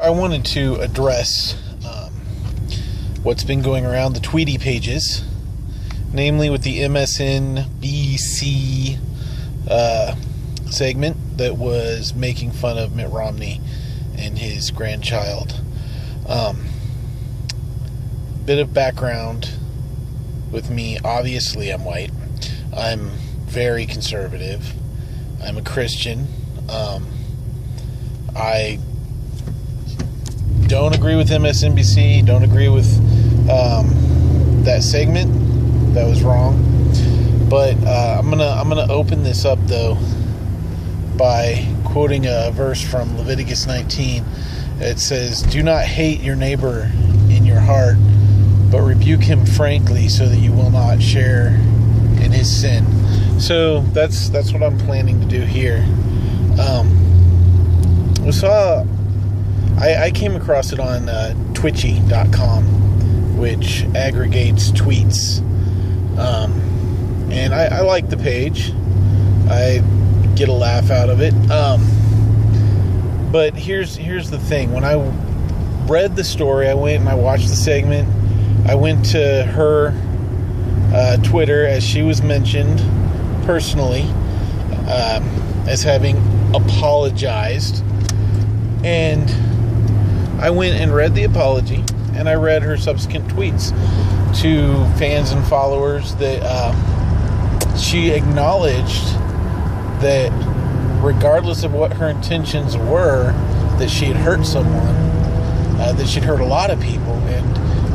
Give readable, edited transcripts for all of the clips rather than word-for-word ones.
I wanted to address what's been going around the Tweety pages, namely with the MSNBC segment that was making fun of Mitt Romney and his grandchild. Bit of background with me. Obviously, I'm white. I'm very conservative. I'm a Christian. I don't agree with MSNBC. Don't agree with that segment. That was wrong. But I'm gonna open this up though by quoting a verse from Leviticus 19. It says, "Do not hate your neighbor in your heart, but rebuke him frankly, so that you will not share in his sin." So that's what I'm planning to do here. I came across it on twitchy.com, which aggregates tweets. And I like the page. I get a laugh out of it. But here's the thing. When I read the story, I went and I watched the segment. I went to her Twitter, as she was mentioned personally, as having apologized. And I went and read the apology, and I read her subsequent tweets to fans and followers that she acknowledged that regardless of what her intentions were, that she had hurt someone, that she'd hurt a lot of people, and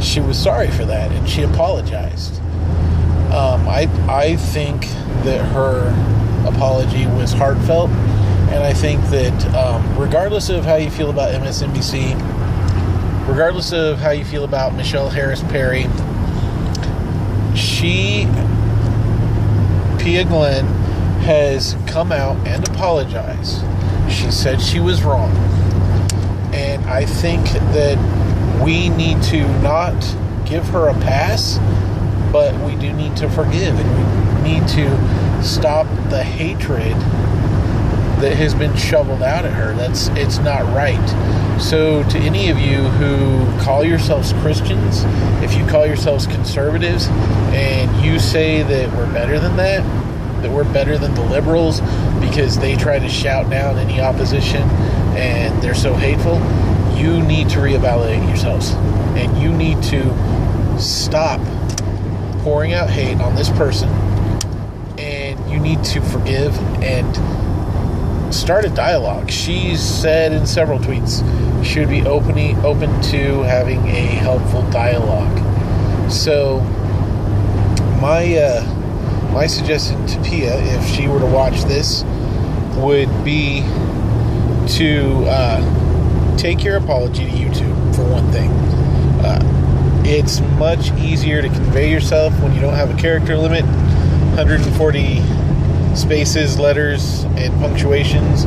she was sorry for that, and she apologized. I think that her apology was heartfelt, and I think that regardless of how you feel about MSNBC, regardless of how you feel about Michelle Harris Perry, Pia Glenn, has come out and apologized. She said she was wrong. And I think that we need to not give her a pass, but we do need to forgive, and we need to stop the hatred that has been shoveled out at her. It's not right. So to any of you who call yourselves Christians, if you call yourselves conservatives, and you say that we're better than that we're better than the liberals because they try to shout down any opposition and they're so hateful, you need to reevaluate yourselves. And you need to stop pouring out hate on this person. And you need to forgive and start a dialogue. She's said in several tweets she would be open to having a helpful dialogue. So my suggestion to Pia, if she were to watch this, would be to take your apology to YouTube, for one thing. It's much easier to convey yourself when you don't have a character limit. 140 spaces, letters, and punctuations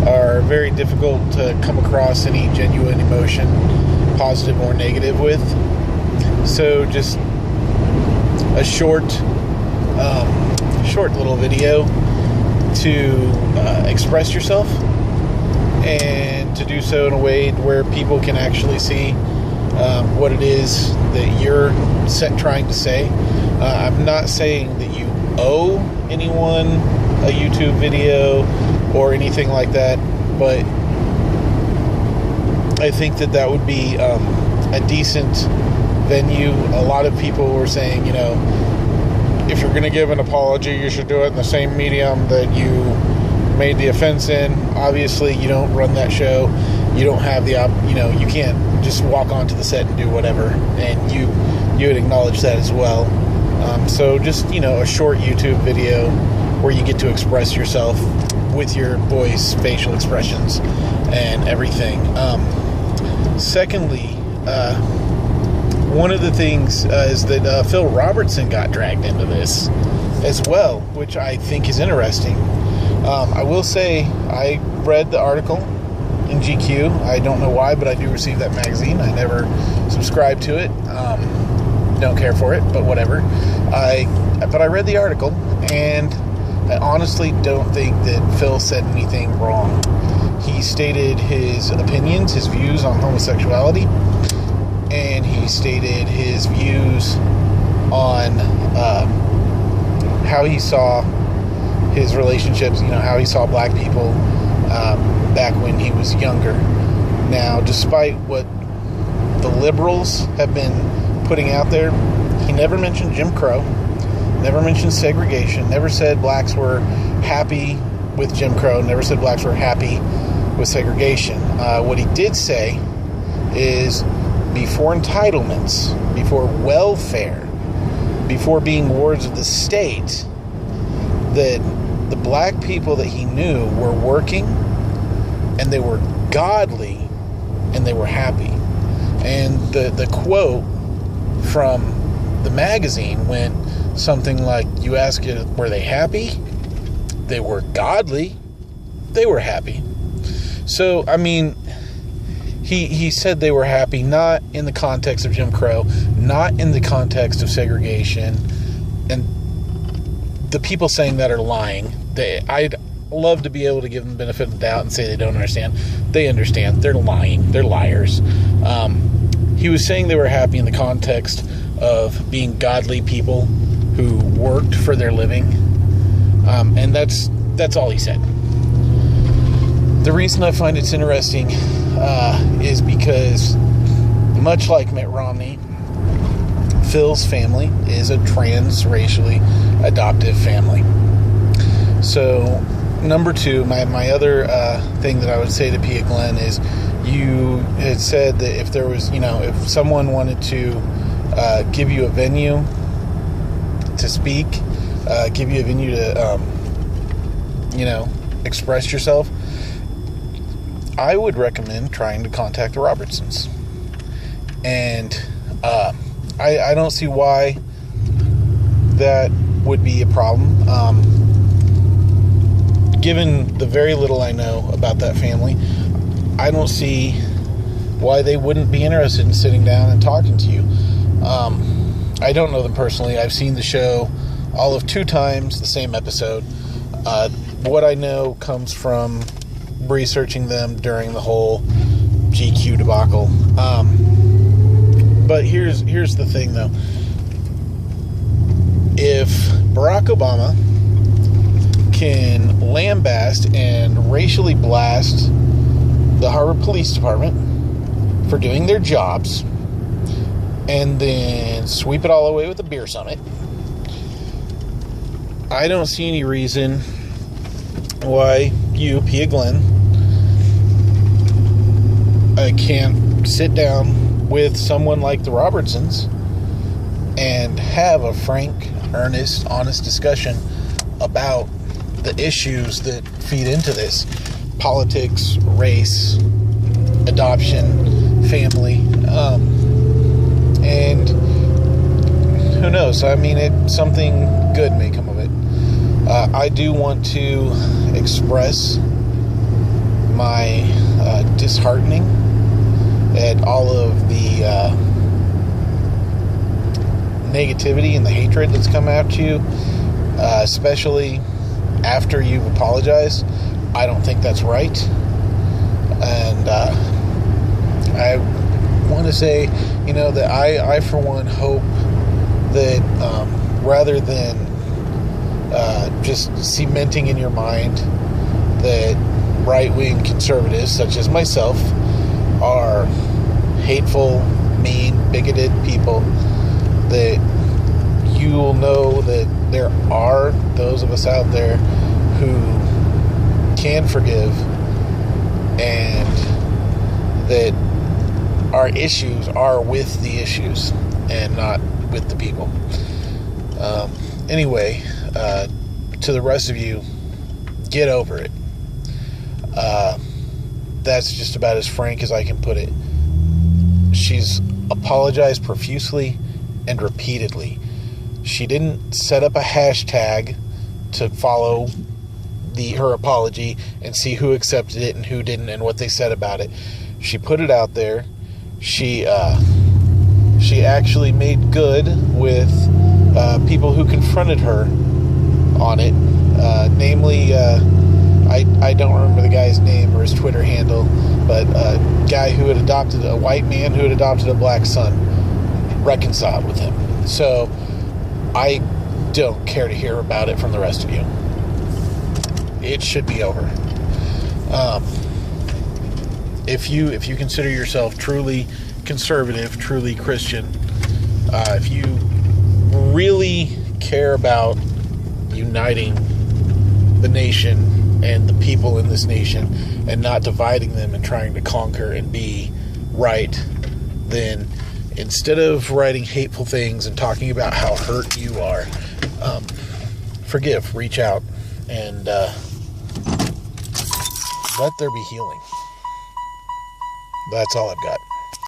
are very difficult to come across any genuine emotion, positive or negative, with. So just a short little video to express yourself, and to do so in a way where people can actually see what it is that you're trying to say. I'm not saying that you owe anyone a YouTube video or anything like that, but I think that would be a decent venue. A lot of people were saying, if you're going to give an apology, you should do it in the same medium that you made the offense in. Obviously, you don't run that show. You don't have the you can't just walk onto the set and do whatever, and you would acknowledge that as well. So just, a short YouTube video where you get to express yourself with your voice, facial expressions, and everything. Secondly, one of the things is that Phil Robertson got dragged into this as well, which I think is interesting. I will say I read the article in GQ. I don't know why, but I do receive that magazine. I never subscribe to it. Don't care for it, but whatever. But I read the article, and I honestly don't think that Phil said anything wrong. He stated his opinions, his views on homosexuality, and he stated his views on how he saw his relationships, how he saw black people back when he was younger. Now, despite what the liberals have been putting out there, he never mentioned Jim Crow, never mentioned segregation, never said blacks were happy with Jim Crow, never said blacks were happy with segregation. What he did say is before entitlements, before welfare, before being wards of the state, that the black people that he knew were working and they were godly and they were happy. And the quote from the magazine went something like, you ask it, were they happy? They were godly. They were happy. So, I mean, he said they were happy, not in the context of Jim Crow, not in the context of segregation. And the people saying that are lying. I'd love to be able to give them the benefit of the doubt and say they don't understand. They understand. They're lying. They're liars. He was saying they were happy in the context of being godly people who worked for their living. And that's all he said. The reason I find it's interesting is because, much like Mitt Romney, Phil's family is a transracially adoptive family. So, number two, my other thing that I would say to Pia Glenn is, you had said that if there was, if someone wanted to give you a venue to speak, give you a venue to, express yourself, I would recommend trying to contact the Robertsons. And I don't see why that would be a problem. Given the very little I know about that family, I don't see why they wouldn't be interested in sitting down and talking to you. I don't know them personally. I've seen the show all of 2 times, the same episode. What I know comes from researching them during the whole GQ debacle. But here's the thing, though. If Barack Obama can lambast and racially blast the Harvard Police Department for doing their jobs and then sweep it all away with a beer summit, I don't see any reason why you, Pia Glenn, can't sit down with someone like the Robertsons and have a frank, earnest, honest discussion about the issues that feed into this: politics, race, adoption, family, and who knows? I mean, something good may come of it. I do want to express my disheartening at all of the negativity and the hatred that's come at you, especially after you've apologized. I don't think that's right. And I want to say, that I for one hope that rather than just cementing in your mind that right-wing conservatives such as myself are hateful, mean, bigoted people, that you will know that there are those of us out there who can forgive, and that our issues are with the issues and not with the people. Anyway, to the rest of you, get over it. That's just about as frank as I can put it. She's apologized profusely and repeatedly. She didn't set up a hashtag to follow her apology and see who accepted it and who didn't and what they said about it. She put it out there. She actually made good with people who confronted her on it. Namely, I don't remember the guy's name or his Twitter handle, but a guy who had adopted a white man who had adopted a black son reconciled with him. So I don't care to hear about it from the rest of you. It should be over. If you consider yourself truly conservative, truly Christian, if you really care about uniting the nation and the people in this nation and not dividing them and trying to conquer and be right, then instead of writing hateful things and talking about how hurt you are, forgive, reach out, and let there be healing. That's all I've got.